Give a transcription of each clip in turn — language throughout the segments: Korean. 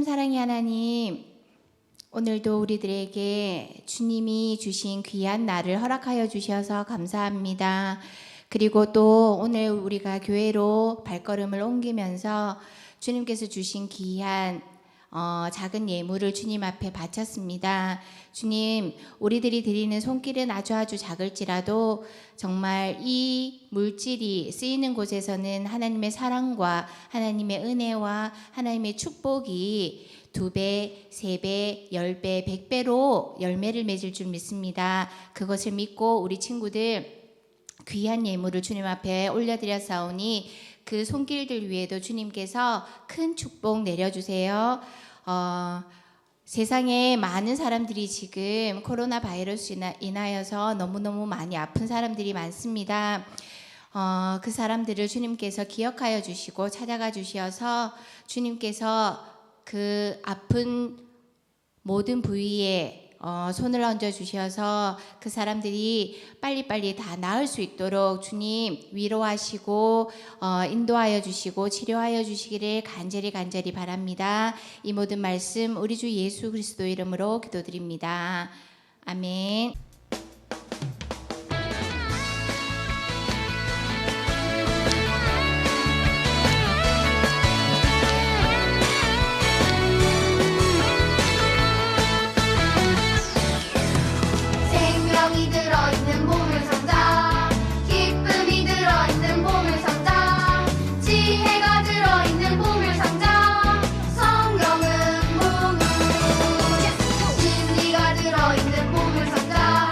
사랑의 하나님, 오늘도 우리들에게 주님이 주신 귀한 날을 허락하여 주셔서 감사합니다. 그리고 또 오늘 우리가 교회로 발걸음을 옮기면서 주님께서 주신 귀한 작은 예물을 주님 앞에 바쳤습니다. 주님, 우리들이 드리는 손길은 아주 작을지라도 정말 이 물질이 쓰이는 곳에서는 하나님의 사랑과 하나님의 은혜와 하나님의 축복이 2배, 3배, 10배, 100배로 열매를 맺을 줄 믿습니다. 그것을 믿고 우리 친구들 귀한 예물을 주님 앞에 올려드렸사오니 그 손길들 위에도 주님께서 큰 축복 내려주세요. 세상에 많은 사람들이 지금 코로나 바이러스로 인하여서 너무너무 많이 아픈 사람들이 많습니다. 그 사람들을 주님께서 기억하여 주시고 찾아가 주셔서 주님께서 그 아픈 모든 부위에 손을 얹어 주셔서 그 사람들이 빨리빨리 다 나을 수 있도록 주님 위로하시고 인도하여 주시고 치료하여 주시기를 간절히 바랍니다. 이 모든 말씀 우리 주 예수 그리스도 이름으로 기도드립니다. 아멘. 생명이 들어있는 보물상자, 기쁨이 들어있는 보물상자, 지혜가 들어있는 보물상자, 성경은 보물, 진리가 들어있는 보물상자,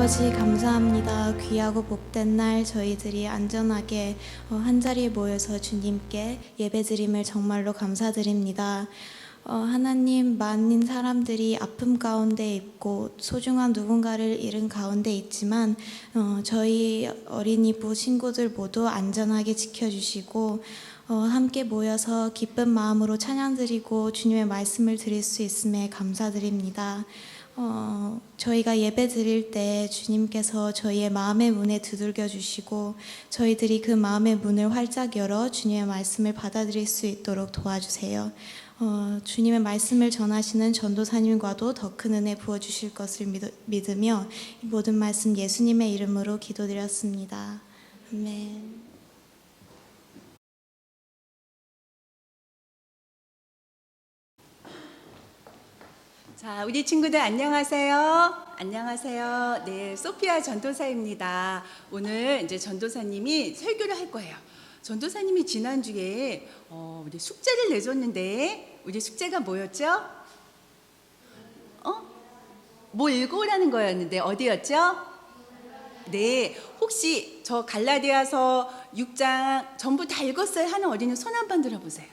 아버지 감사합니다. 귀하고 복된 날 저희들이 안전하게 한자리에 모여서 주님께 예배드림을 정말로 감사드립니다. 하나님, 많은 사람들이 아픔 가운데 있고 소중한 누군가를 잃은 가운데 있지만 저희 어린이부 친구들 모두 안전하게 지켜주시고 함께 모여서 기쁜 마음으로 찬양드리고 주님의 말씀을 드릴 수 있음에 감사드립니다. 저희가 예배 드릴 때 주님께서 저희의 마음의 문에 두들겨 주시고 저희들이 그 마음의 문을 활짝 열어 주님의 말씀을 받아들일 수 있도록 도와주세요. 주님의 말씀을 전하시는 전도사님과도 더 큰 은혜 부어주실 것을 믿으며 이 모든 말씀 예수님의 이름으로 기도드렸습니다. 아멘. 자, 우리 친구들 안녕하세요. 안녕하세요. 네, 소피아 전도사입니다. 오늘 이제 전도사님이 설교를 할 거예요. 전도사님이 지난주에 우리 숙제를 내줬는데 우리 숙제가 뭐였죠? 뭐 읽어오라는 거였는데 어디였죠? 네, 혹시 저 갈라디아서 6장 전부 다 읽었어요 하는 어린이 손 한번 들어보세요.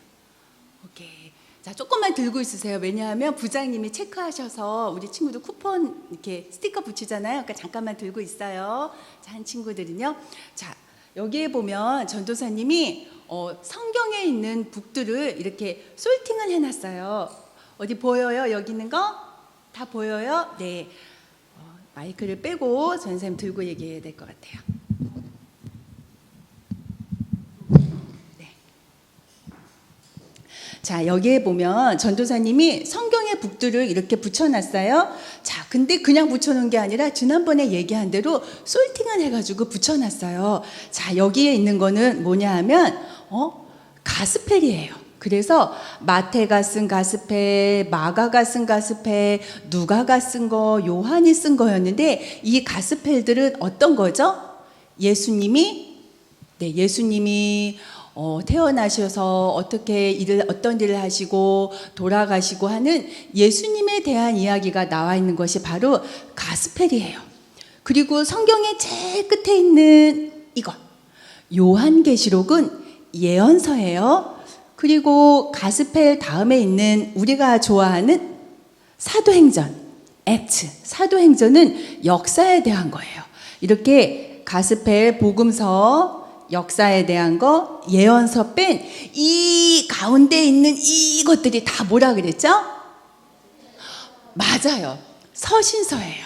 오케이. 자, 조금만 들고 있으세요. 왜냐하면 부장님이 체크하셔서 우리 친구들 쿠폰 이렇게 스티커 붙이잖아요. 그러니까 잠깐만 들고 있어요. 자, 한 친구들은요. 자, 여기에 보면 전도사님이 성경에 있는 북들을 이렇게 솔팅을 해놨어요. 어디 보여요? 여기 있는 거? 다 보여요? 네. 마이크를 빼고 전도사님 들고 얘기해야 될 것 같아요. 자, 여기에 보면 전도사님이 성경의 북들을 이렇게 붙여놨어요. 자, 근데 그냥 붙여놓은 게 아니라 지난번에 얘기한 대로 솔팅을 해가지고 붙여놨어요. 자, 여기에 있는 거는 뭐냐 하면 가스펠이에요. 그래서 마태가 쓴 가스펠, 마가가 쓴 가스펠, 누가가 쓴 거, 요한이 쓴 거였는데 이 가스펠들은 어떤 거죠? 예수님이 태어나셔서 어떤 일을 하시고 돌아가시고 하는 예수님에 대한 이야기가 나와 있는 것이 바로 가스펠이에요. 그리고 성경의 제일 끝에 있는 이거 요한계시록은 예언서예요. 그리고 가스펠 다음에 있는 우리가 좋아하는 사도행전, 액트, 사도행전은 역사에 대한 거예요. 이렇게 가스펠, 복음서, 역사에 대한 거, 예언서 뺀 이 가운데 있는 이것들이 다 뭐라 그랬죠? 맞아요. 서신서예요.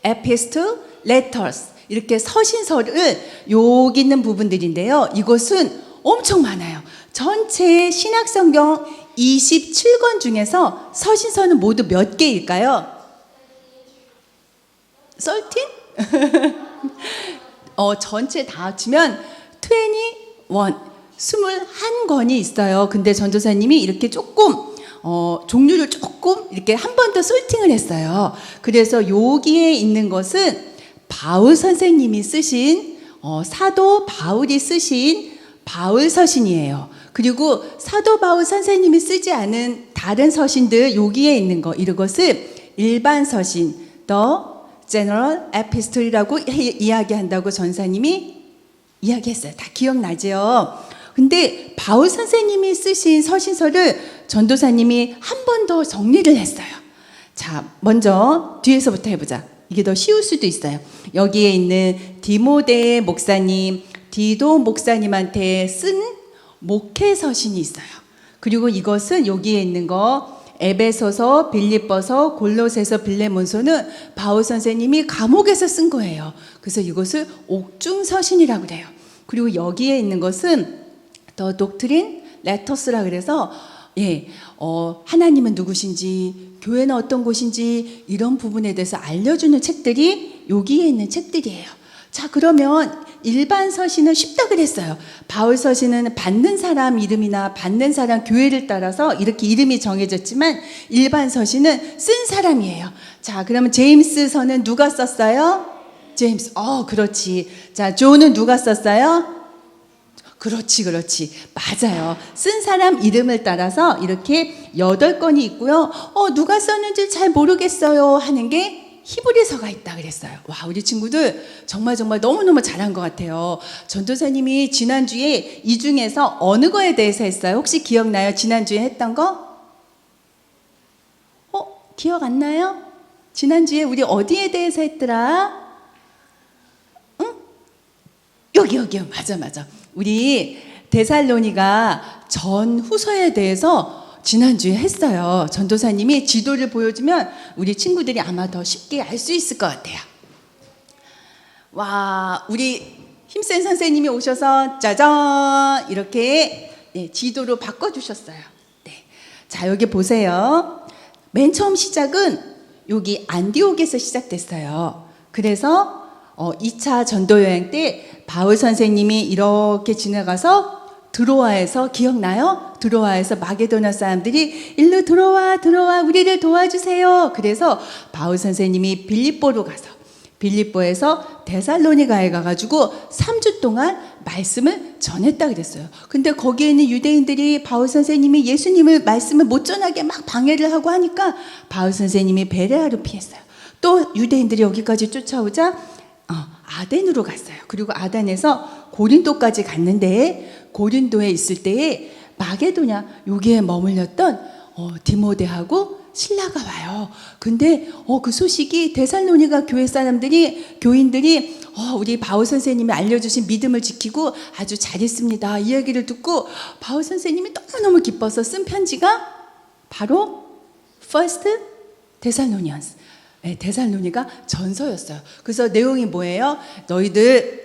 에피스트, 레터스 이렇게 서신서를 여기 있는 부분들인데요. 이것은 엄청 많아요. 전체 신약성경 27권 중에서 서신서는 모두 몇 개일까요? 13? 전체 다 합치면 21권이 있어요. 근데 전도사님이 이렇게 조금 종류를 조금 이렇게 한 번 더 솔팅을 했어요. 그래서 여기에 있는 것은 바울 선생님이 쓰신 사도 바울이 쓰신 바울 서신이에요. 그리고 사도 바울 선생님이 쓰지 않은 다른 서신들 여기에 있는 거 이것을 일반 서신, The General Epistle이라고 이야기한다고 전사님이 이야기했어요. 다 기억나죠? 근데 바울 선생님이 쓰신 서신서를 전도사님이 한 번 더 정리를 했어요. 자, 먼저 뒤에서부터 해보자. 이게 더 쉬울 수도 있어요. 여기에 있는 디모데 목사님, 디도 목사님한테 쓴 목회 서신이 있어요. 그리고 이것은 여기에 있는 거 에베소서, 빌립보서, 골로새서, 빌레몬서는 바울 선생님이 감옥에서 쓴 거예요. 그래서 이것을 옥중 서신이라고 그래요. 그리고 여기에 있는 것은 더 독트린 레터스라 그래서 하나님은 누구신지, 교회는 어떤 곳인지 이런 부분에 대해서 알려주는 책들이 여기에 있는 책들이에요. 자, 그러면 일반 서신은 쉽다 그랬어요. 바울 서신은 받는 사람 이름이나 받는 사람 교회를 따라서 이렇게 이름이 정해졌지만 일반 서신은 쓴 사람이에요. 자, 그러면 제임스 서는 누가 썼어요? 제임스. 그렇지. 자, 존은 누가 썼어요? 그렇지. 맞아요. 쓴 사람 이름을 따라서 이렇게 8권이 있고요. 누가 썼는지 잘 모르겠어요 하는 게 히브리서가 있다 그랬어요. 와, 우리 친구들 정말 너무너무 잘한 것 같아요. 전도사님이 지난주에 이 중에서 어느 거에 대해서 했어요? 혹시 기억나요? 지난주에 했던 거? 기억 안 나요? 지난주에 우리 어디에 대해서 했더라? 응? 여기요. 맞아. 우리 데살로니가 전후서에 대해서 지난주에 했어요. 전도사님이 지도를 보여주면 우리 친구들이 아마 더 쉽게 알 수 있을 것 같아요. 와, 우리 힘센 선생님이 오셔서 짜잔 이렇게 지도로 바꿔주셨어요. 네. 자, 여기 보세요. 맨 처음 시작은 여기 안디옥에서 시작됐어요. 그래서 2차 전도여행 때 바울 선생님이 이렇게 지나가서 드로아에서 기억나요? 드로아에서 마게도나 사람들이 일로 들어와 우리를 도와주세요. 그래서 바울 선생님이 빌립보로 가서 빌립보에서 데살로니가에 가가지고 3주 동안 말씀을 전했다 그랬어요. 근데 거기에 있는 유대인들이 바울 선생님이 예수님을 말씀을 못 전하게 막 방해를 하고 하니까 바울 선생님이 베레아로 피했어요. 또 유대인들이 여기까지 쫓아오자 아덴으로 갔어요. 그리고 아덴에서 고린도까지 갔는데 고린도에 있을 때에 마게도냐 여기에 머물렀던 디모데하고 신라가 와요. 근데 그 소식이 데살로니가 교회 사람들이 교인들이 우리 바울 선생님이 알려주신 믿음을 지키고 아주 잘했습니다. 이 얘기를 듣고 바울 선생님이 너무너무 기뻐서 쓴 편지가 바로 First Thessalonians, 데살로니가 전서였어요. 그래서 내용이 뭐예요? 너희들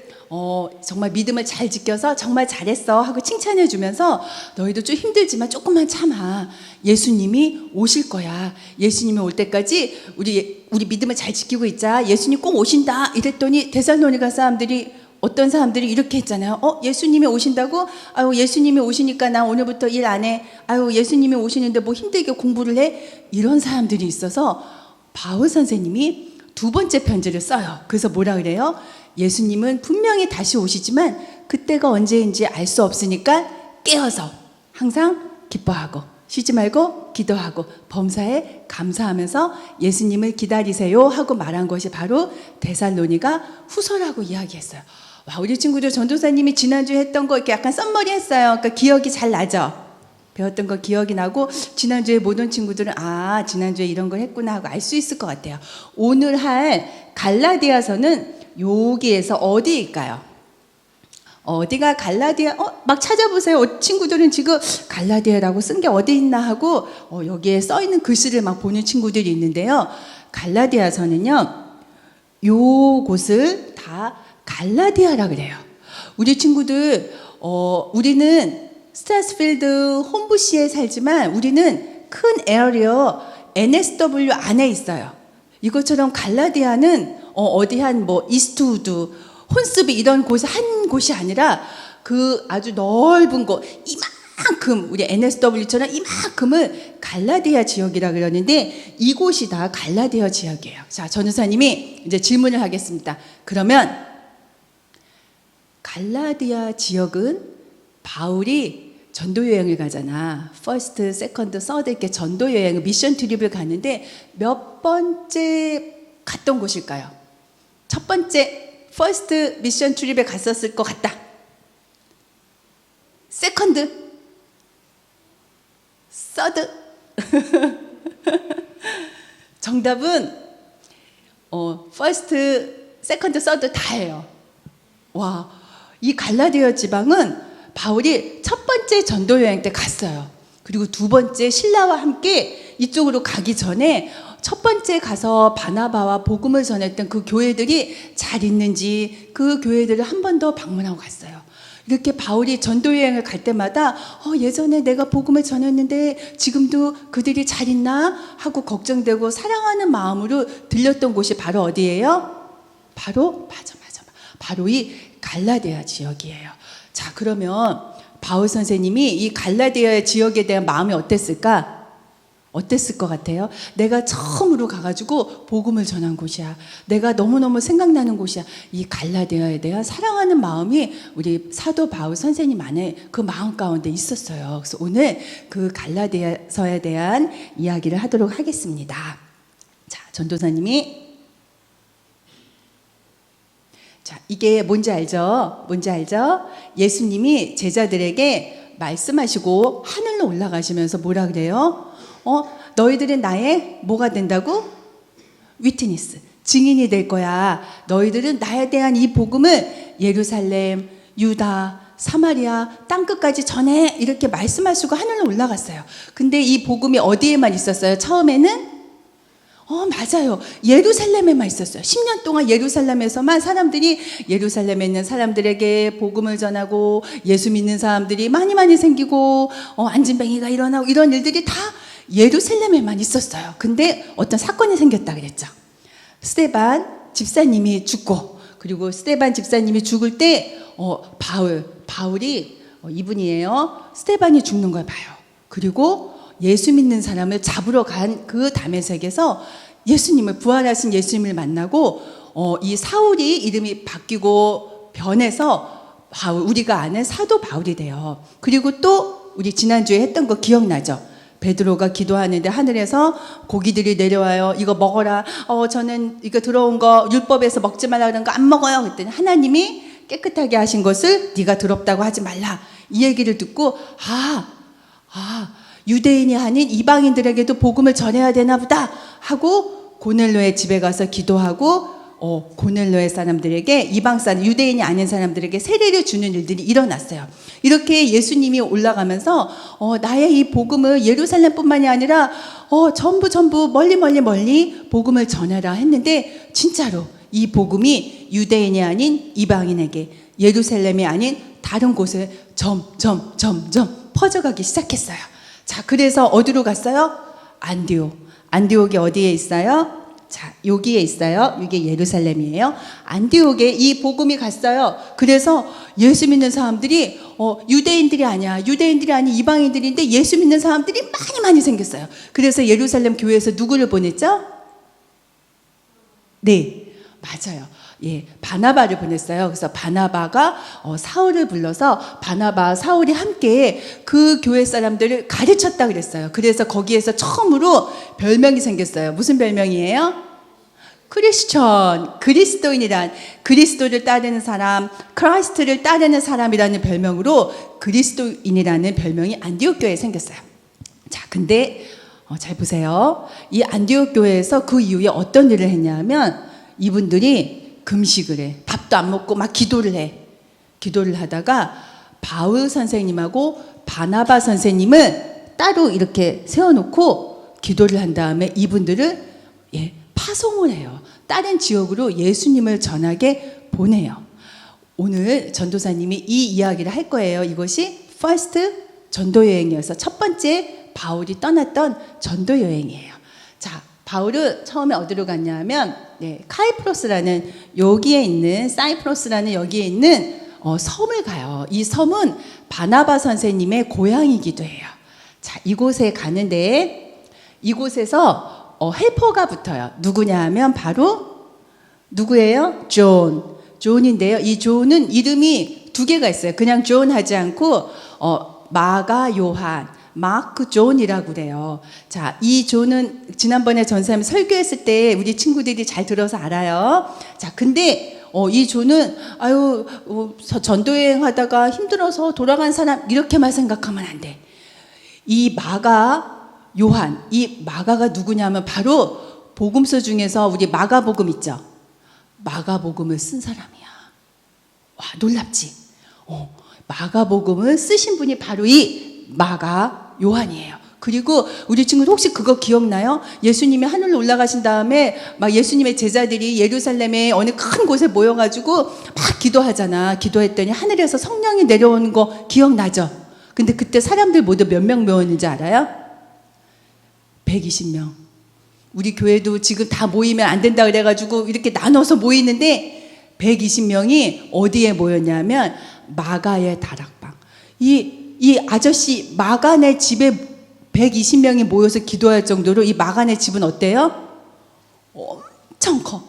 정말 믿음을 잘 지켜서 정말 잘했어 하고 칭찬해 주면서 너희도 좀 힘들지만 조금만 참아. 예수님이 오실 거야. 예수님이 올 때까지 우리 믿음을 잘 지키고 있자. 예수님 꼭 오신다. 이랬더니 데살로니가 사람들이 어떤 사람들이 이렇게 했잖아요. 예수님이 오신다고? 아유, 예수님이 오시니까 나 오늘부터 일 안 해. 아유, 예수님이 오시는데 뭐 힘들게 공부를 해? 이런 사람들이 있어서 바울 선생님이 두 번째 편지를 써요. 그래서 뭐라 그래요? 예수님은 분명히 다시 오시지만 그때가 언제인지 알 수 없으니까 깨어서 항상 기뻐하고 쉬지 말고 기도하고 범사에 감사하면서 예수님을 기다리세요 하고 말한 것이 바로 데살로니가 후서라고 이야기했어요. 와, 우리 친구들 전도사님이 지난주에 했던 거 이렇게 약간 썸머리 했어요. 그러니까 기억이 잘 나죠? 배웠던 거 기억이 나고 지난주에 모든 친구들은 지난주에 이런 걸 했구나 하고 알 수 있을 것 같아요. 오늘 할 갈라디아서는 여기에서 어디일까요? 어디가 갈라디아? 막 찾아보세요. 친구들은 지금 갈라디아라고 쓴 게 어디 있나 하고 여기에 써 있는 글씨를 막 보는 친구들이 있는데요. 갈라디아서는요, 요곳을 다 갈라디아라 그래요. 우리 친구들, 우리는 스트라스필드 홈부시에 살지만 우리는 큰 에어리어 NSW 안에 있어요. 이것처럼 갈라디아는 어디 한 이스트우드, 혼스비 이런 한 곳이 아니라 그 아주 넓은 곳, 이만큼 우리 NSW처럼 이만큼을 갈라디아 지역이라 그러는데 이곳이 다 갈라디아 지역이에요. 자, 전우사님이 이제 질문을 하겠습니다. 그러면 갈라디아 지역은 바울이 전도 여행을 가잖아. 퍼스트, 세컨드, 서드 이렇게 전도 여행을 미션 트립을 가는데 몇 번째 갔던 곳일까요? 첫 번째 퍼스트 미션 트립에 갔었을 것 같다. 세컨드, 서드. 정답은 퍼스트, 세컨드, 서드 다예요. 와, 이 갈라디아 지방은 바울이 첫 번째 전도 여행 때 갔어요. 그리고 두 번째 신라와 함께 이쪽으로 가기 전에 첫 번째 가서 바나바와 복음을 전했던 그 교회들이 잘 있는지 그 교회들을 한 번 더 방문하고 갔어요. 이렇게 바울이 전도 여행을 갈 때마다 예전에 내가 복음을 전했는데 지금도 그들이 잘 있나 하고 걱정되고 사랑하는 마음으로 들렸던 곳이 바로 어디예요? 바로 바로 이 갈라디아 지역이에요. 자, 그러면 바울 선생님이 이 갈라디아 지역에 대한 마음이 어땠을까? 어땠을 것 같아요? 내가 처음으로 가가지고 복음을 전한 곳이야. 내가 너무너무 생각나는 곳이야. 이 갈라디아에 대한 사랑하는 마음이 우리 사도 바울 선생님 안에 그 마음 가운데 있었어요. 그래서 오늘 그 갈라디아서에 대한 이야기를 하도록 하겠습니다. 자, 전도사님이 자, 이게 뭔지 알죠? 뭔지 알죠? 예수님이 제자들에게 말씀하시고 하늘로 올라가시면서 뭐라 그래요? 너희들은 나의 뭐가 된다고? 위트니스, 증인이 될 거야. 너희들은 나에 대한 이 복음을 예루살렘, 유다, 사마리아 땅끝까지 전해, 이렇게 말씀하시고 하늘로 올라갔어요. 근데 이 복음이 어디에만 있었어요? 처음에는 맞아요. 예루살렘에만 있었어요. 10년 동안 예루살렘에서만 사람들이, 예루살렘에 있는 사람들에게 복음을 전하고 예수 믿는 사람들이 많이 생기고 안진뱅이가 일어나고 이런 일들이 다 예루살렘에만 있었어요. 근데 어떤 사건이 생겼다 그랬죠. 스데반 집사님이 죽고, 그리고 스데반 집사님이 죽을 때 바울이 이분이에요. 스데반이 죽는 걸 봐요. 그리고 예수 믿는 사람을 잡으러 간 그 다메섹에서 예수님을, 부활하신 예수님을 만나고 이 사울이 이름이 바뀌고 변해서 바울, 우리가 아는 사도 바울이 돼요. 그리고 또 우리 지난주에 했던 거 기억나죠? 베드로가 기도하는데 하늘에서 고기들이 내려와요. 이거 먹어라. 저는 이거 들어온 거 율법에서 먹지 말라 그런 거 안 먹어요. 그랬더니 하나님이 깨끗하게 하신 것을 네가 더럽다고 하지 말라. 이 얘기를 듣고 유대인이 아닌 이방인들에게도 복음을 전해야 되나 보다 하고 고넬로의 집에 가서 기도하고 고넬로의 사람들에게, 이방 사람, 유대인이 아닌 사람들에게 세례를 주는 일들이 일어났어요. 이렇게 예수님이 올라가면서 나의 이 복음을 예루살렘뿐만이 아니라 전부 멀리 복음을 전하라 했는데, 진짜로 이 복음이 유대인이 아닌 이방인에게, 예루살렘이 아닌 다른 곳에 점점 퍼져가기 시작했어요. 자, 그래서 어디로 갔어요? 안디옥이 어디에 있어요? 자, 여기에 있어요. 이게 예루살렘이에요. 안디옥에 이 복음이 갔어요. 그래서 예수 믿는 사람들이 유대인들이 아니야. 유대인들이 아닌 이방인들인데 예수 믿는 사람들이 많이 생겼어요. 그래서 예루살렘 교회에서 누구를 보냈죠? 네, 맞아요. 예, 바나바를 보냈어요. 그래서 바나바가 사울을 불러서 바나바, 사울이 함께 그 교회 사람들을 가르쳤다 그랬어요. 그래서 거기에서 처음으로 별명이 생겼어요. 무슨 별명이에요? 크리스천, 그리스도인이란, 그리스도를 따르는 사람, 크라이스트를 따르는 사람이라는 별명으로 그리스도인이라는 별명이 안디옥 교회에 생겼어요. 자, 근데 잘 보세요. 이 안디옥 교회에서 그 이후에 어떤 일을 했냐면, 이분들이 금식을 해. 밥도 안 먹고 막 기도를 해. 기도를 하다가 바울 선생님하고 바나바 선생님을 따로 이렇게 세워놓고 기도를 한 다음에 이분들을 파송을 해요. 다른 지역으로 예수님을 전하게 보내요. 오늘 전도사님이 이 이야기를 할 거예요. 이것이 퍼스트 전도여행이어서 첫 번째 바울이 떠났던 전도여행이에요. 자, 바울은 처음에 어디로 갔냐 하면 카이프로스라는, 여기에 있는 사이프러스라는 여기에 있는 섬을 가요. 이 섬은 바나바 선생님의 고향이기도 해요. 자, 이곳에 가는데 이곳에서 헬퍼가 붙어요. 누구냐 하면 바로 누구예요? 존인데요. 이 존은 이름이 두 개가 있어요. 그냥 존 하지 않고 마가 요한, 마크 존이라고 그래요. 자, 이 존은 지난번에 전사님 설교했을 때 우리 친구들이 잘 들어서 알아요. 자, 근데 이 존은 전도여행 하다가 힘들어서 돌아간 사람 이렇게만 생각하면 안 돼. 이 마가 요한, 이 마가가 누구냐면 바로 복음서 중에서 우리 마가복음 있죠. 마가복음을 쓴 사람이야. 와, 놀랍지? 마가복음을 쓰신 분이 바로 이 마가 요한이에요. 그리고 우리 친구들 혹시 그거 기억나요? 예수님이 하늘로 올라가신 다음에 막 예수님의 제자들이 예루살렘의 어느 큰 곳에 모여가지고 막 기도하잖아. 기도했더니 하늘에서 성령이 내려오는 거 기억나죠? 근데 그때 사람들 모두 몇 명 모였는지 알아요? 120명. 우리 교회도 지금 다 모이면 안 된다 그래가지고 이렇게 나눠서 모이는데 120명이 어디에 모였냐면 마가의 다락방. 이 아저씨 마가네 집에 120명이 모여서 기도할 정도로 이 마가네 집은 어때요? 엄청 커.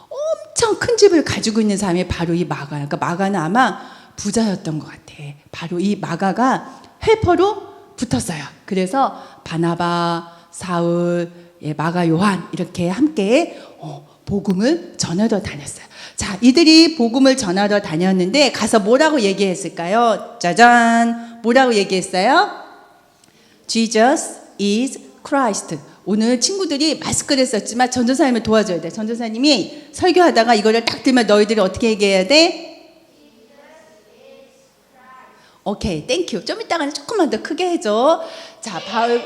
엄청 큰 집을 가지고 있는 사람이 바로 이 마가야. 그러니까 마가는 아마 부자였던 것 같아. 바로 이 마가가 헬퍼로 붙었어요. 그래서 바나바, 사울, 마가 요한 이렇게 함께 복음을 전하러 다녔어요. 자, 이들이 복음을 전하러 다녔는데 가서 뭐라고 얘기했을까요? 짜잔! 뭐라고 얘기했어요? Jesus is Christ. 오늘 친구들이 마스크를 썼지만 전도사님을 도와줘야 돼. 전도사님이 설교하다가 이거를 딱 들면 너희들이 어떻게 얘기해야 돼? 오케이, 땡큐. 좀 이따가는 조금만 더 크게 해줘. 자, 바울,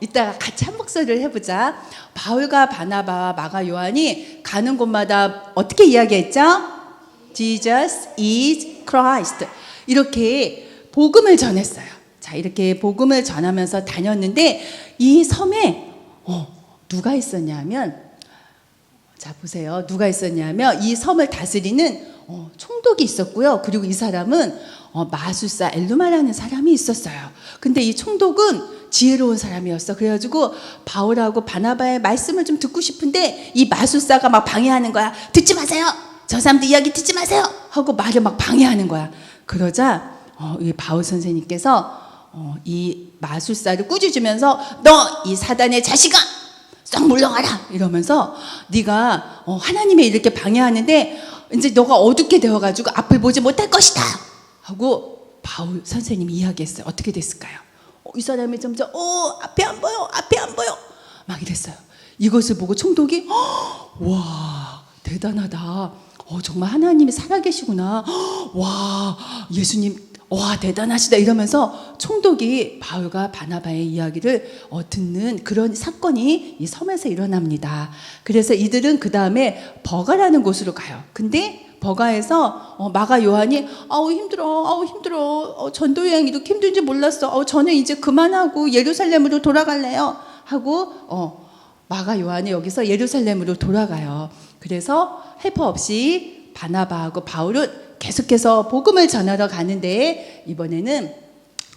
이따가 같이 한 목소리를 해보자. 바울과 바나바와 마가 요한이 가는 곳마다 어떻게 이야기했죠? Jesus is Christ. 이렇게 복음을 전했어요. 자, 이렇게 복음을 전하면서 다녔는데 이 섬에 누가 있었냐면, 자 보세요. 누가 있었냐면 이 섬을 다스리는 총독이 있었고요. 그리고 이 사람은 마술사 엘루마라는 사람이 있었어요. 근데 이 총독은 지혜로운 사람이었어. 그래가지고 바울하고 바나바의 말씀을 좀 듣고 싶은데 이 마술사가 막 방해하는 거야. 듣지 마세요. 저 사람들 이야기 듣지 마세요. 하고 말을 막 방해하는 거야. 그러자 이 바울 선생님께서 이 마술사를 꾸짖으면서 너 이 사단의 자식아 썩 물러가라 이러면서 네가 하나님이 이렇게 방해하는데 이제 너가 어둡게 되어가지고 앞을 보지 못할 것이다 하고 바울 선생님이 이야기했어요. 어떻게 됐을까요? 이 사람이 점점 앞에 안 보여 막 이랬어요. 이것을 보고 총독이 와 대단하다. 정말 하나님이 살아계시구나. 와 예수님 와 대단하시다 이러면서 총독이 바울과 바나바의 이야기를 듣는 그런 사건이 이 섬에서 일어납니다. 그래서 이들은 그 다음에 버가라는 곳으로 가요. 근데 버가에서 마가 요한이 힘들어 전도 여행 이렇게 힘든지 몰랐어. 저는 이제 그만하고 예루살렘으로 돌아갈래요 하고 마가 요한이 여기서 예루살렘으로 돌아가요. 그래서 헬퍼 없이 바나바하고 바울은 계속해서 복음을 전하러 가는데 이번에는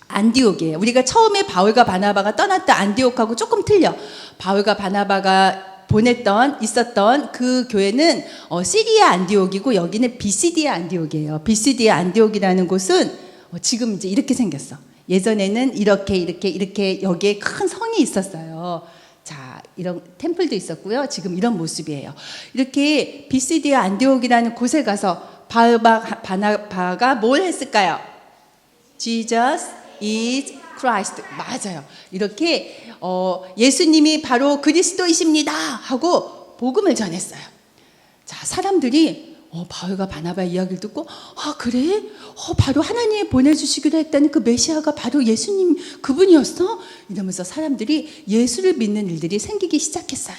안디옥이에요. 우리가 처음에 바울과 바나바가 떠났던 안디옥하고 조금 틀려. 바울과 바나바가 있었던 그 교회는 시리아 안디옥이고 여기는 비시디아 안디옥이에요. 비시디아 안디옥이라는 곳은 지금 이제 이렇게 생겼어. 예전에는 이렇게 여기에 큰 성이 있었어요. 자, 이런 템플도 있었고요. 지금 이런 모습이에요. 이렇게 비시디아 안디옥이라는 곳에 가서 바울과 바나바가 뭘 했을까요? Jesus is Christ. 맞아요. 이렇게 예수님이 바로 그리스도이십니다 하고 복음을 전했어요. 자, 사람들이 바울과 바나바의 이야기를 듣고 그래? 바로 하나님이 보내주시기로 했다는 그 메시아가 바로 예수님 그분이었어? 이러면서 사람들이 예수를 믿는 일들이 생기기 시작했어요.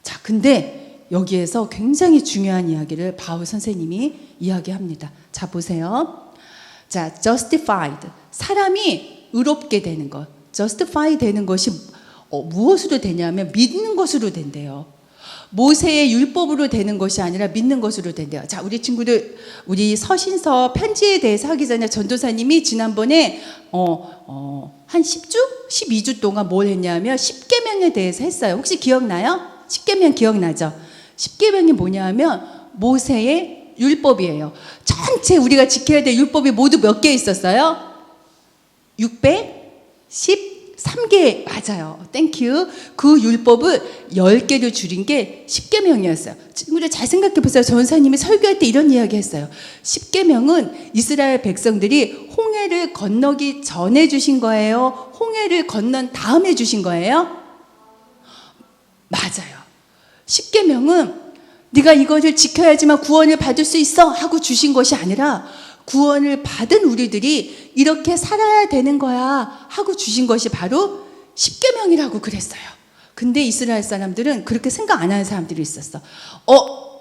자, 근데 여기에서 굉장히 중요한 이야기를 바울 선생님이 이야기합니다. 자, 보세요. 자, justified. 사람이 의롭게 되는 것. justify 되는 것이 무엇으로 되냐면 믿는 것으로 된대요. 모세의 율법으로 되는 것이 아니라 믿는 것으로 된대요. 자, 우리 친구들, 우리 서신서 편지에 대해서 하기 전에 전도사님이 지난번에 한 10주? 12주 동안 뭘 했냐면 10계명에 대해서 했어요. 혹시 기억나요? 10계명 기억나죠? 10계명이 뭐냐면 모세의 율법이에요. 전체 우리가 지켜야 될 율법이 모두 몇 개 있었어요? 613개. 맞아요. 땡큐. 그 율법을 10개를 줄인 게 10계명이었어요. 친구들 잘 생각해 보세요. 전사님이 설교할 때 이런 이야기 했어요. 10계명은 이스라엘 백성들이 홍해를 건너기 전에 주신 거예요? 홍해를 건넌 다음에 주신 거예요? 맞아요. 10계명은 네가 이것을 지켜야지만 구원을 받을 수 있어 하고 주신 것이 아니라 구원을 받은 우리들이 이렇게 살아야 되는 거야 하고 주신 것이 바로 10계명이라고 그랬어요. 근데 이스라엘 사람들은 그렇게 생각 안 하는 사람들이 있었어.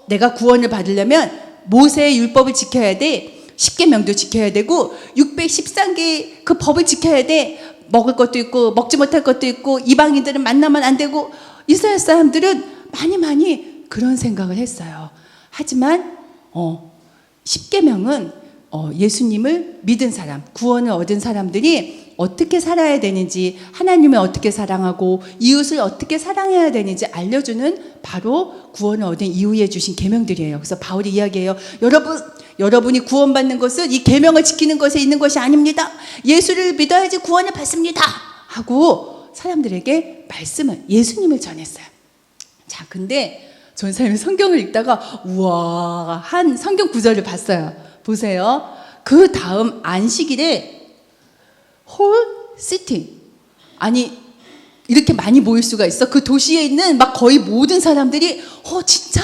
내가 구원을 받으려면 모세의 율법을 지켜야 돼. 10계명도 지켜야 되고 613개 그 법을 지켜야 돼. 먹을 것도 있고 먹지 못할 것도 있고 이방인들은 만나면 안 되고. 이스라엘 사람들은 많이 그런 생각을 했어요. 하지만 10계명은 예수님을 믿은 사람, 구원을 얻은 사람들이 어떻게 살아야 되는지, 하나님을 어떻게 사랑하고 이웃을 어떻게 사랑해야 되는지 알려주는 바로 구원을 얻은 이후에 주신 계명들이에요. 그래서 바울이 이야기해요. 여러분이 구원받는 것은 이 계명을 지키는 것에 있는 것이 아닙니다. 예수를 믿어야지 구원을 받습니다 하고 사람들에게 말씀을, 예수님을 전했어요. 자, 근데 전사님이 성경을 읽다가 우와 한 성경 구절을 봤어요. 보세요. 그 다음 안식일에 홀 시티, 아니 이렇게 많이 모일 수가 있어? 그 도시에 있는 막 거의 모든 사람들이 진짜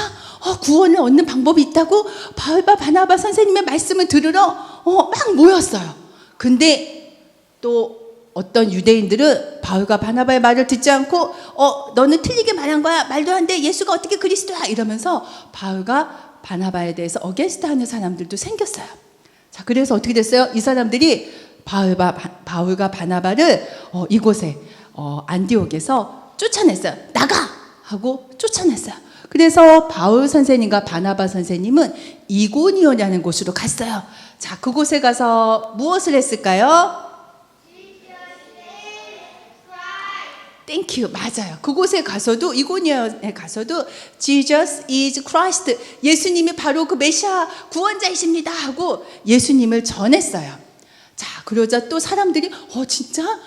구원을 얻는 방법이 있다고 바울과 바나바 선생님의 말씀을 들으러 막 모였어요. 근데 또 어떤 유대인들은 바울과 바나바의 말을 듣지 않고 너는 틀리게 말한 거야, 말도 안 돼, 예수가 어떻게 그리스도야, 이러면서 바울과 바나바에 대해서 어게인스트 하는 사람들도 생겼어요. 자, 그래서 어떻게 됐어요? 이 사람들이 바울과 바나바를 이곳에 안디옥에서 쫓아냈어요. 나가! 하고 쫓아냈어요. 그래서 바울 선생님과 바나바 선생님은 이고니온이라는 곳으로 갔어요. 자, 그곳에 가서 무엇을 했을까요? 땡큐, 맞아요. 그곳에 가서도, 이고니온에 가서도 Jesus is Christ, 예수님이 바로 그 메시아 구원자이십니다 하고 예수님을 전했어요. 자, 그러자 또 사람들이 진짜?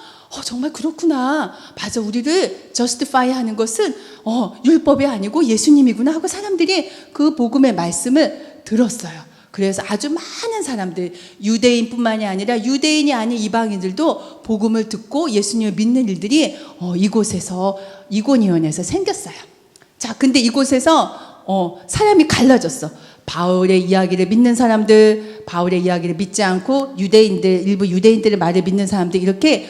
정말 그렇구나. 맞아, 우리를 justify 하는 것은 율법이 아니고 예수님이구나 하고 사람들이 그 복음의 말씀을 들었어요. 그래서 아주 많은 사람들, 유대인뿐만이 아니라 유대인이 아닌 이방인들도 복음을 듣고 예수님을 믿는 일들이 이곳에서, 이고니온에서 생겼어요. 자, 근데 이곳에서 사람이 갈라졌어. 바울의 이야기를 믿는 사람들, 바울의 이야기를 믿지 않고 유대인들, 일부 유대인들의 말을 믿는 사람들, 이렇게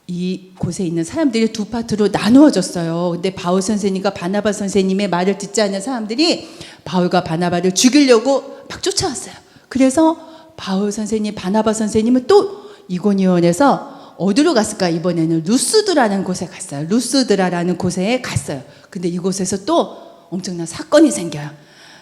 이 곳에 있는 사람들이 두 파트로 나누어졌어요. 근데 바울 선생님과 바나바 선생님의 말을 듣지 않는 사람들이 바울과 바나바를 죽이려고 막 쫓아왔어요. 그래서 바울 선생님, 바나바 선생님은 또 이고니온에서 어디로 갔을까? 이번에는 루스드라는 곳에 갔어요. 루스드라라는 곳에 갔어요. 근데 이곳에서 또 엄청난 사건이 생겨요.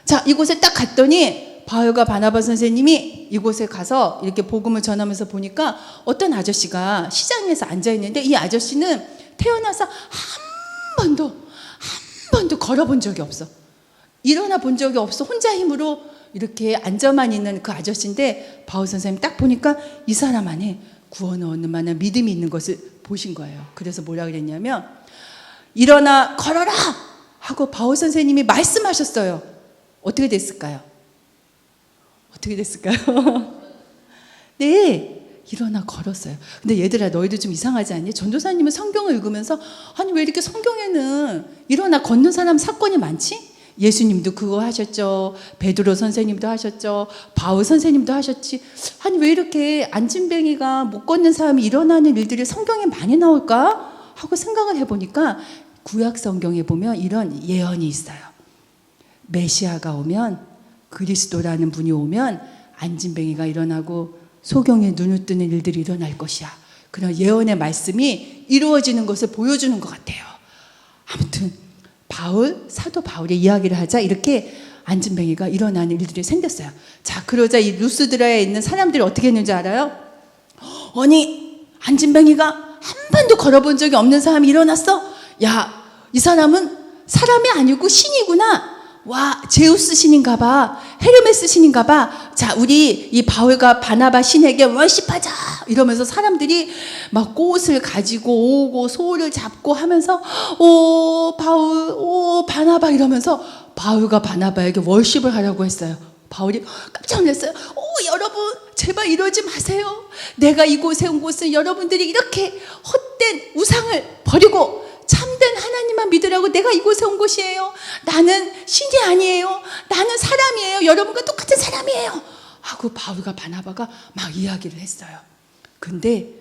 자, 이곳에 딱 갔더니 바울과 바나바 선생님이 이곳에 가서 이렇게 복음을 전하면서 보니까 어떤 아저씨가 시장에서 앉아 있는데, 이 아저씨는 태어나서 한 번도 걸어본 적이 없어. 일어나 본 적이 없어. 혼자 힘으로 이렇게 앉아만 있는 그 아저씨인데, 바울 선생님 딱 보니까 이 사람 안에 구원을 얻는 만한 믿음이 있는 것을 보신 거예요. 그래서 뭐라 그랬냐면, 일어나 걸어라 하고 바울 선생님이 말씀하셨어요. 어떻게 됐을까요? 어떻게 됐을까요? 네, 일어나 걸었어요. 근데 얘들아, 너희들 좀 이상하지 않니? 전도사님은 성경을 읽으면서 아니 왜 이렇게 성경에는 일어나 걷는 사람 사건이 많지? 예수님도 그거 하셨죠. 베드로 선생님도 하셨죠. 바울 선생님도 하셨지. 아니 왜 이렇게 안진뱅이가 못 걷는 사람이 일어나는 일들이 성경에 많이 나올까? 하고 생각을 해보니까 구약 성경에 보면 이런 예언이 있어요. 메시아가 오면, 그리스도라는 분이 오면 안진뱅이가 일어나고 소경의 눈을 뜨는 일들이 일어날 것이야. 그런 예언의 말씀이 이루어지는 것을 보여주는 것 같아요. 아무튼 사도 바울의 이야기를 하자 이렇게 안진뱅이가 일어나는 일들이 생겼어요. 자, 그러자 이 루스드라에 있는 사람들이 어떻게 했는지 알아요? 아니, 안진뱅이가 한 번도 걸어본 적이 없는 사람이 일어났어? 야, 이 사람은 사람이 아니고 신이구나. 와, 제우스 신인가 봐. 헤르메스 신인가 봐. 자, 우리 이 바울과 바나바 신에게 월십하자. 이러면서 사람들이 막 꽃을 가지고 오고 소를 잡고 하면서 오 바울, 오 바나바 이러면서 바울과 바나바에게 월십을 하라고 했어요. 바울이 깜짝 놀랐어요. 오, 여러분 제발 이러지 마세요. 내가 이곳에 온 곳은 여러분들이 이렇게 헛된 우상을 버리고 참된 하나님만 믿으라고 내가 이곳에 온 곳이에요. 나는 신이 아니에요. 나는 사람이에요. 여러분과 똑같은 사람이에요. 하고 바울과 바나바가 막 이야기를 했어요. 근데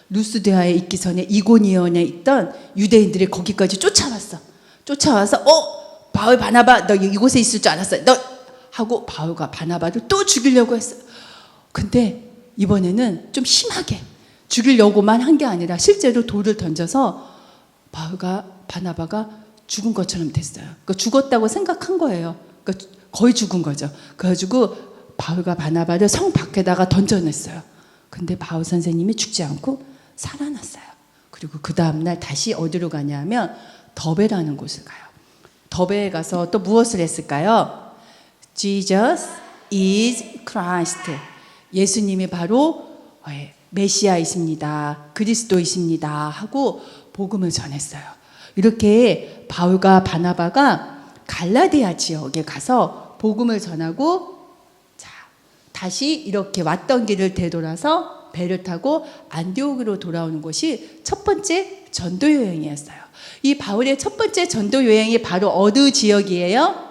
루스드라에 있기 전에 이고니온에 있던 유대인들이 거기까지 쫓아왔어. 쫓아와서 바울 바나바 너 이곳에 있을 줄 알았어. 너 하고 바울과 바나바를 또 죽이려고 했어요. 근데 이번에는 좀 심하게 죽이려고만 한 게 아니라 실제로 돌을 던져서 바울과 바나바가 죽은 것처럼 됐어요. 그러니까 죽었다고 생각한 거예요. 그러니까 거의 죽은 거죠. 그래가지고 바울과 바나바를 성 밖에다가 던져냈어요. 근데 바울 선생님이 죽지 않고 살아났어요. 그리고 그 다음날 다시 어디로 가냐면 더베라는 곳을 가요. 더베에 가서 또 무엇을 했을까요? Jesus is Christ. 예수님이 바로 메시아이십니다. 그리스도이십니다. 하고 복음을 전했어요. 이렇게 바울과 바나바가 갈라디아 지역에 가서 복음을 전하고 자, 다시 이렇게 왔던 길을 되돌아서 배를 타고 안디옥으로 돌아오는 것이 첫 번째 전도 여행이었어요. 이 바울의 첫 번째 전도 여행이 바로 어느 지역이에요?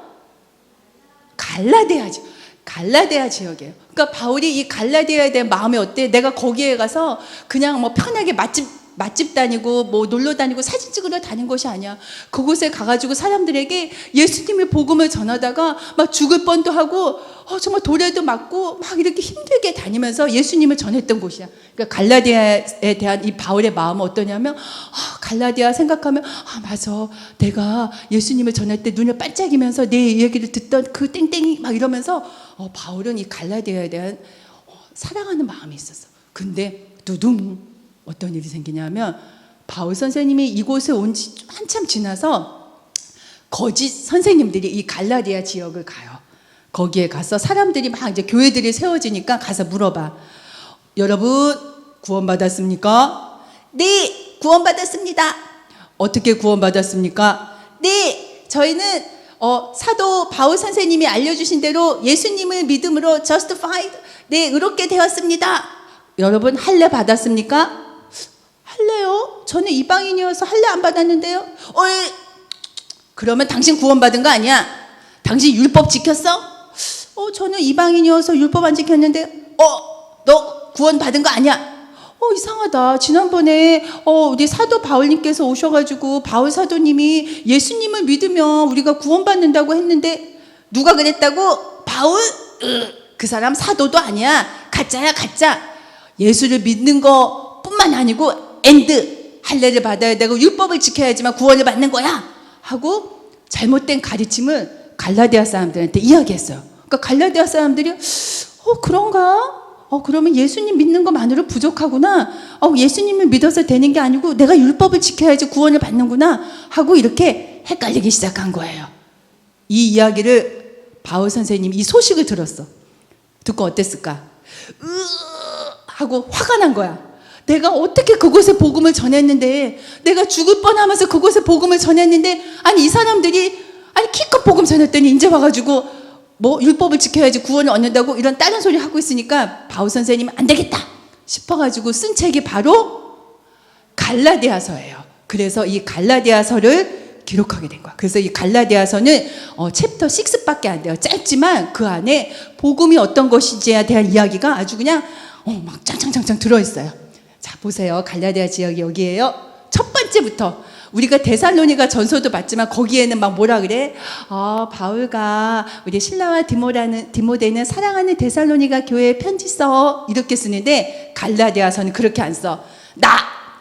갈라디아 지역. 갈라디아 지역이에요. 그러니까 바울이 이 갈라디아에 대한 마음이 어때? 내가 거기에 가서 그냥 뭐 편하게 맛집 다니고 뭐 놀러 다니고 사진 찍으러 다닌 것이 아니야. 그곳에 가가지고 사람들에게 예수님의 복음을 전하다가 막 죽을 뻔도 하고 정말 돌에도 맞고 막 이렇게 힘들게 다니면서 예수님을 전했던 곳이야. 그러니까 갈라디아에 대한 이 바울의 마음은 어떠냐면 갈라디아 생각하면 맞아, 내가 예수님을 전할 때 눈을 반짝이면서 내 얘기를 듣던 그 땡땡이 막 이러면서 바울은 이 갈라디아에 대한 사랑하는 마음이 있었어. 근데 두둥 어떤 일이 생기냐면 바울 선생님이 이곳에 온 지 한참 지나서 거짓 선생님들이 이 갈라디아 지역을 가요. 거기에 가서 사람들이 막 이제 교회들이 세워지니까 가서 물어봐. 여러분 구원받았습니까? 네, 구원받았습니다. 어떻게 구원받았습니까? 네, 저희는 사도 바울 선생님이 알려주신 대로 예수님을 믿음으로 justified, 네, 의롭게 되었습니다. 여러분 할례 받았습니까? 할례요? 저는 이방인이어서 할례 안 받았는데요. 그러면 당신 구원받은 거 아니야? 당신 율법 지켰어? 저는 이방인이어서 율법 안 지켰는데 너 구원받은 거 아니야? 이상하다. 지난번에 우리 사도 바울님께서 오셔가지고 바울 사도님이 예수님을 믿으면 우리가 구원받는다고 했는데 누가 그랬다고? 바울? 그 사람 사도도 아니야. 가짜야, 가짜. 예수를 믿는 거 뿐만 아니고 할례를 받아야 되고 율법을 지켜야지만 구원을 받는 거야 하고 잘못된 가르침을 갈라디아 사람들한테 이야기했어요. 그러니까 갈라디아 사람들이 그런가? 그러면 예수님 믿는 것만으로 부족하구나. 예수님을 믿어서 되는 게 아니고 내가 율법을 지켜야지 구원을 받는구나 하고 이렇게 헷갈리기 시작한 거예요. 이 이야기를 바울 선생님이 이 소식을 들었어. 듣고 어땠을까? 하고 화가 난 거야. 내가 어떻게 그곳에 복음을 전했는데, 내가 죽을 뻔하면서 그곳에 복음을 전했는데, 아니 이 사람들이 키껏 복음 전했더니 이제 와가지고 뭐 율법을 지켜야지 구원을 얻는다고 이런 다른 소리 하고 있으니까 바울 선생님은 안 되겠다 싶어가지고 쓴 책이 바로 갈라디아서예요. 그래서 이 갈라디아서를 기록하게 된 거야. 그래서 이 갈라디아서는 챕터 6밖에 안 돼요. 짧지만 그 안에 복음이 어떤 것인지에 대한 이야기가 아주 그냥 막 짱짱짱짱 들어있어요. 자, 보세요. 갈라디아 지역이 여기에요. 첫 번째부터 우리가 데살로니가 전서도 봤지만 거기에는 막 뭐라 그래? 바울가 우리 실라와 디모데는 사랑하는 데살로니가 교회에 편지 써 이렇게 쓰는데 갈라디아서는 그렇게 안 써. 나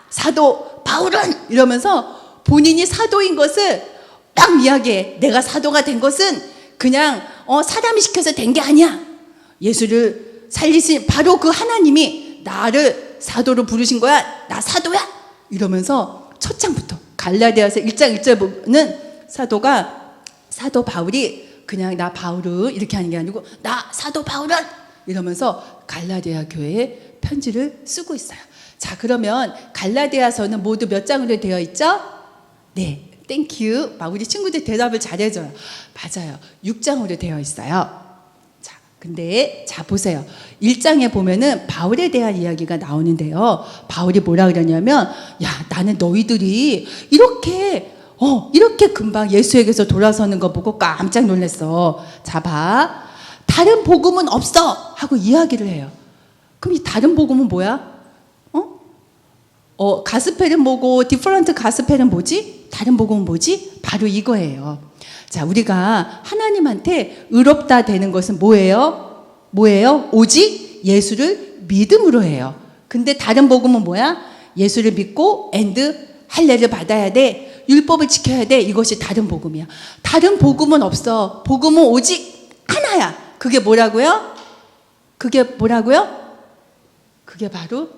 사도 바울은 이러면서 본인이 사도인 것을 딱 이야기해. 내가 사도가 된 것은 그냥 사람이 시켜서 된 게 아니야. 예수를 살리신 바로 그 하나님이 나를 사도로 부르신 거야. 나 사도야. 이러면서 첫 장부터 갈라디아서 1장 1절 보면 사도 바울이 그냥 나 바울은 이렇게 하는 게 아니고 나 사도 바울은 이러면서 갈라디아 교회에 편지를 쓰고 있어요. 자, 그러면 갈라디아서는 모두 몇 장으로 되어 있죠? 네, 땡큐. 막 우리 친구들 대답을 잘해줘요. 맞아요. 6장으로 되어 있어요. 근데 자 보세요. 1장에 보면은 바울에 대한 이야기가 나오는데요. 바울이 뭐라 그러냐면 나는 너희들이 이렇게 금방 예수에게서 돌아서는 거 보고 깜짝 놀랐어. 자 봐. 다른 복음은 없어 하고 이야기를 해요. 그럼 이 다른 복음은 뭐야? 가스펠은 뭐고 디퍼런트 가스펠은 뭐지? 다른 복음은 뭐지? 바로 이거예요. 자, 우리가 하나님한테 의롭다 되는 것은 뭐예요? 오직 예수를 믿음으로 해요. 근데 다른 복음은 뭐야? 예수를 믿고 할례를 받아야 돼. 율법을 지켜야 돼. 이것이 다른 복음이야. 다른 복음은 없어. 복음은 오직 하나야. 그게 뭐라고요? 그게 바로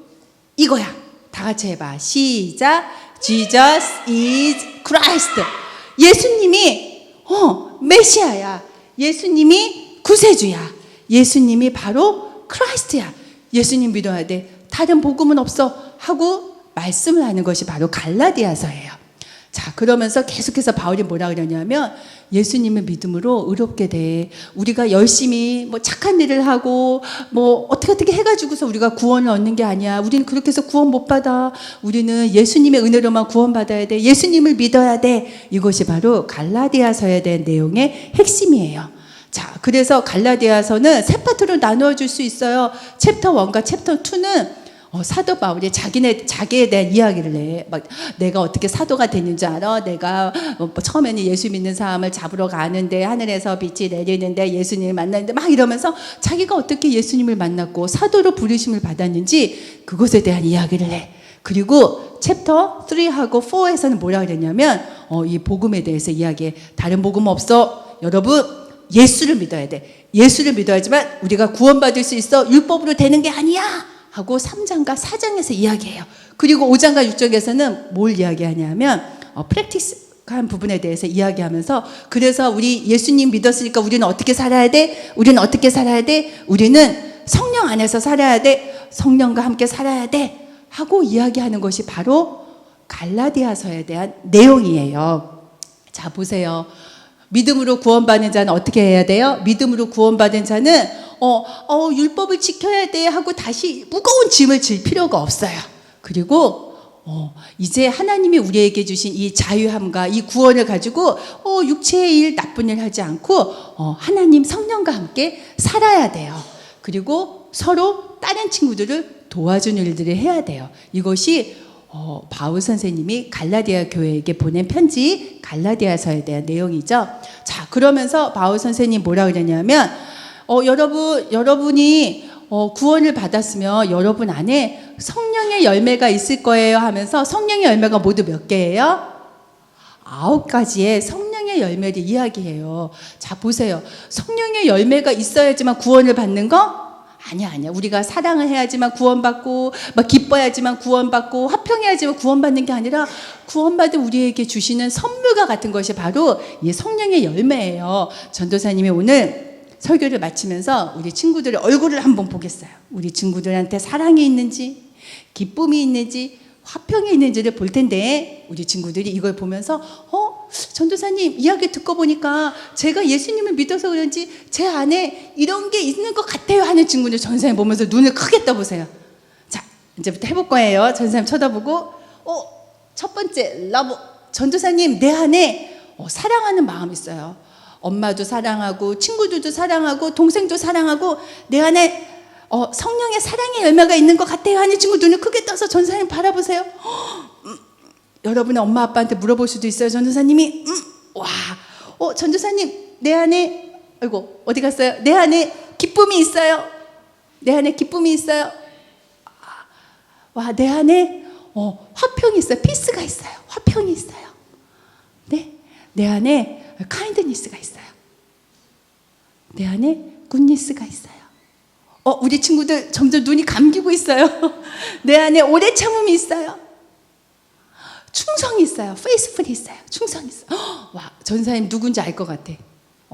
이거야. 다 같이 해봐. 시작. Jesus is Christ. 예수님이 메시아야. 예수님이 구세주야. 예수님이 바로 크라이스트야. 예수님 믿어야 돼. 다른 복음은 없어 하고 말씀을 하는 것이 바로 갈라디아서예요. 자, 그러면서 계속해서 바울이 뭐라 그러냐면 예수님을 믿음으로 의롭게 돼. 우리가 열심히 뭐 착한 일을 하고 뭐 어떻게 해가지고서 우리가 구원을 얻는 게 아니야. 우리는 그렇게 해서 구원 못 받아. 우리는 예수님의 은혜로만 구원받아야 돼. 예수님을 믿어야 돼. 이것이 바로 갈라디아서에 대한 내용의 핵심이에요. 자, 그래서 갈라디아서는 세 파트로 나누어 줄 수 있어요. 챕터 1과 챕터 2는 사도 바울이 자기에 대한 이야기를 해. 막 내가 어떻게 사도가 됐는 줄 알아? 내가 처음에는 예수 믿는 사람을 잡으러 가는데 하늘에서 빛이 내리는데 예수님을 만났는데 막 이러면서 자기가 어떻게 예수님을 만났고 사도로 부르심을 받았는지 그것에 대한 이야기를 해. 그리고 챕터 3하고 4에서는 뭐라 그랬냐면 이 복음에 대해서 이야기해. 다른 복음 없어. 여러분 예수를 믿어야 돼. 예수를 믿어야지만 우리가 구원받을 수 있어. 율법으로 되는 게 아니야. 하고 3장과 4장에서 이야기해요. 그리고 5장과 6장에서는 뭘 이야기하냐면 프랙티스한 부분에 대해서 이야기하면서 그래서 우리 예수님 믿었으니까 우리는 어떻게 살아야 돼? 우리는 어떻게 살아야 돼? 우리는 성령 안에서 살아야 돼. 성령과 함께 살아야 돼. 하고 이야기하는 것이 바로 갈라디아서에 대한 내용이에요. 자, 보세요. 믿음으로 구원받는 자는 어떻게 해야 돼요? 믿음으로 구원받은 자는 율법을 지켜야 돼 하고 다시 무거운 짐을 질 필요가 없어요. 그리고 이제 하나님이 우리에게 주신 이 자유함과 이 구원을 가지고 육체의 일, 나쁜 일 하지 않고 하나님 성령과 함께 살아야 돼요. 그리고 서로 다른 친구들을 도와주는 일들을 해야 돼요. 이것이 바울 선생님이 갈라디아 교회에게 보낸 편지 갈라디아서에 대한 내용이죠. 자, 그러면서 바울 선생님 뭐라 그러냐면 여러분이 구원을 받았으면 여러분 안에 성령의 열매가 있을 거예요 하면서 성령의 열매가 모두 몇 개예요? 9가지의 성령의 열매를 이야기해요. 자, 보세요. 성령의 열매가 있어야지만 구원을 받는 거? 아니야. 우리가 사랑을 해야지만 구원받고, 막 기뻐야지만 구원받고, 화평해야지만 구원받는 게 아니라 구원받은 우리에게 주시는 선물과 같은 것이 바로 이 성령의 열매예요. 전도사님이 오늘 설교를 마치면서 우리 친구들의 얼굴을 한번 보겠어요. 우리 친구들한테 사랑이 있는지, 기쁨이 있는지, 화평이 있는지를 볼 텐데 우리 친구들이 이걸 보면서 전도사님 이야기 듣고 보니까 제가 예수님을 믿어서 그런지 제 안에 이런 게 있는 것 같아요 하는 친구들 전도사님 보면서 눈을 크게 떠보세요. 자, 이제부터 해볼 거예요. 전도사님 쳐다보고 첫 번째 러브. 전도사님 내 안에 사랑하는 마음이 있어요. 엄마도 사랑하고 친구들도 사랑하고 동생도 사랑하고 내 안에 성령의 사랑의 열매가 있는 것 같아요 하는 친구 눈을 크게 떠서 전도사님 바라보세요. 여러분의 엄마 아빠한테 물어볼 수도 있어요. 전도사님이 전도사님 내 안에 어디 갔어요? 내 안에 기쁨이 있어요. 내 안에 기쁨이 있어요. 내 안에 화평이 있어요. 피스가 있어요. 화평이 있어요. 네, 내 안에 카인드니스가 있어요. 내 안에 굿니스가 있어요. 우리 친구들 점점 눈이 감기고 있어요. 내 안에 오래 참음이 있어요. 충성이 있어요. 페이스풀이 있어요. 충성이 있어요. 전사님 누군지 알 것 같아.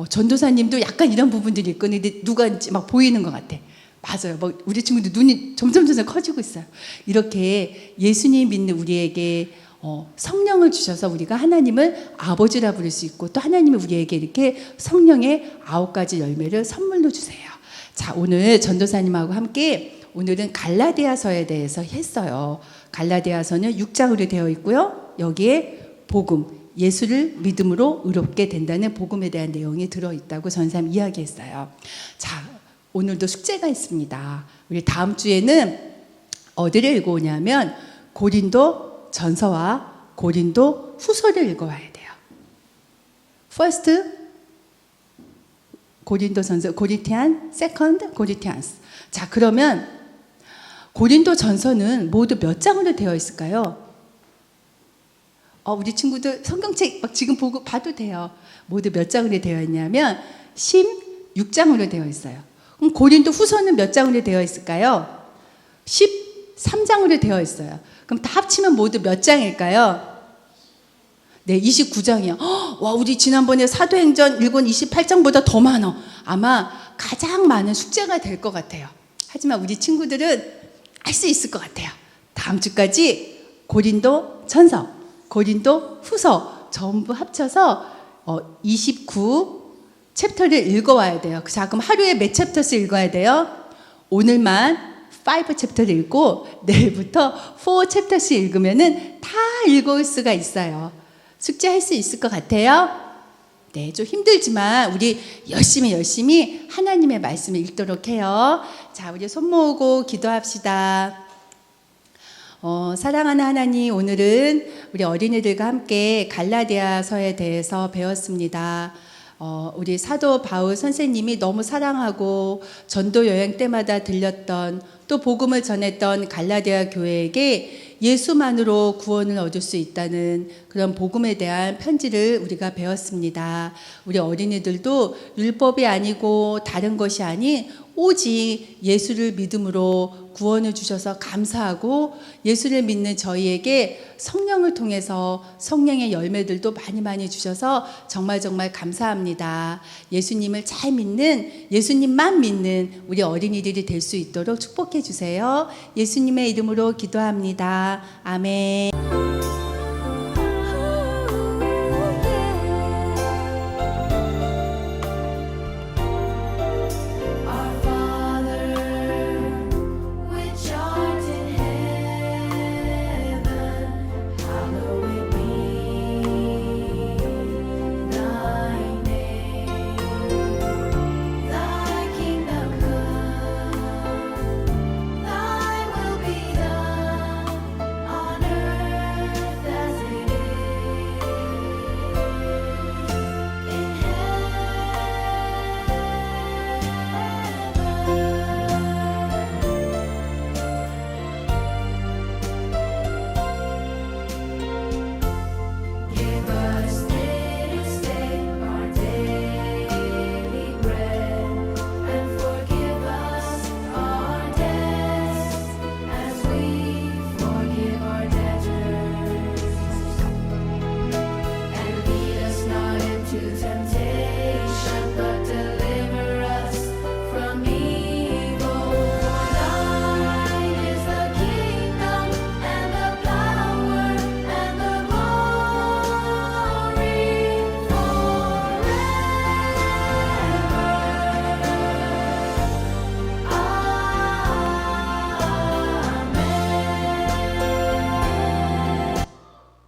전도사님도 약간 이런 부분들이 있거든요. 근데 누가인지 막 보이는 것 같아. 맞아요. 우리 친구들 눈이 점점 커지고 있어요. 이렇게 예수님 믿는 우리에게 성령을 주셔서 우리가 하나님을 아버지라 부를 수 있고 또 하나님이 우리에게 이렇게 성령의 9가지 열매를 선물로 주세요. 자, 오늘 전도사님하고 함께 오늘은 갈라디아서에 대해서 했어요. 갈라디아서는 6장으로 되어 있고요. 여기에 복음, 예수를 믿음으로 의롭게 된다는 복음에 대한 내용이 들어있다고 전사님 이야기했어요. 자, 오늘도 숙제가 있습니다. 우리 다음 주에는 어디를 읽어오냐면 고린도 전서와 고린도 후서를 읽어와야 돼요. First 고린도전서, 고린티안, 세컨드 고린티안스. 자, 그러면 고린도전서는 모두 몇 장으로 되어 있을까요? 우리 친구들 성경책 막 지금 봐도 돼요. 모두 몇 장으로 되어 있냐면 16장으로 되어 있어요. 그럼 고린도 후서는 몇 장으로 되어 있을까요? 13장으로 되어 있어요. 그럼 다 합치면 모두 몇 장일까요? 네, 29장이요. 우리 지난번에 사도행전 읽은 28장보다 더 많아. 아마 가장 많은 숙제가 될 것 같아요. 하지만 우리 친구들은 할 수 있을 것 같아요. 다음 주까지 고린도 전서, 고린도 후서 전부 합쳐서 29 챕터를 읽어와야 돼요. 자, 그럼 하루에 몇 챕터씩 읽어야 돼요? 오늘만 5 챕터를 읽고 내일부터 4 챕터씩 읽으면은 다 읽을 수가 있어요. 숙제할 수 있을 것 같아요? 네, 좀 힘들지만 우리 열심히 하나님의 말씀을 읽도록 해요. 자, 우리 손 모으고 기도합시다. 사랑하는 하나님, 오늘은 우리 어린이들과 함께 갈라디아서에 대해서 배웠습니다. 우리 사도 바울 선생님이 너무 사랑하고 전도 여행 때마다 들렸던 또 복음을 전했던 갈라디아 교회에게 예수만으로 구원을 얻을 수 있다는 그런 복음에 대한 편지를 우리가 배웠습니다. 우리 어린이들도 율법이 아니고 다른 것이 아닌 오직 예수를 믿음으로 구원을 주셔서 감사하고 예수를 믿는 저희에게 성령을 통해서 성령의 열매들도 많이 주셔서 정말 감사합니다. 예수님을 잘 믿는, 예수님만 믿는 우리 어린이들이 될 수 있도록 축복해 주세요. 예수님의 이름으로 기도합니다. 아멘.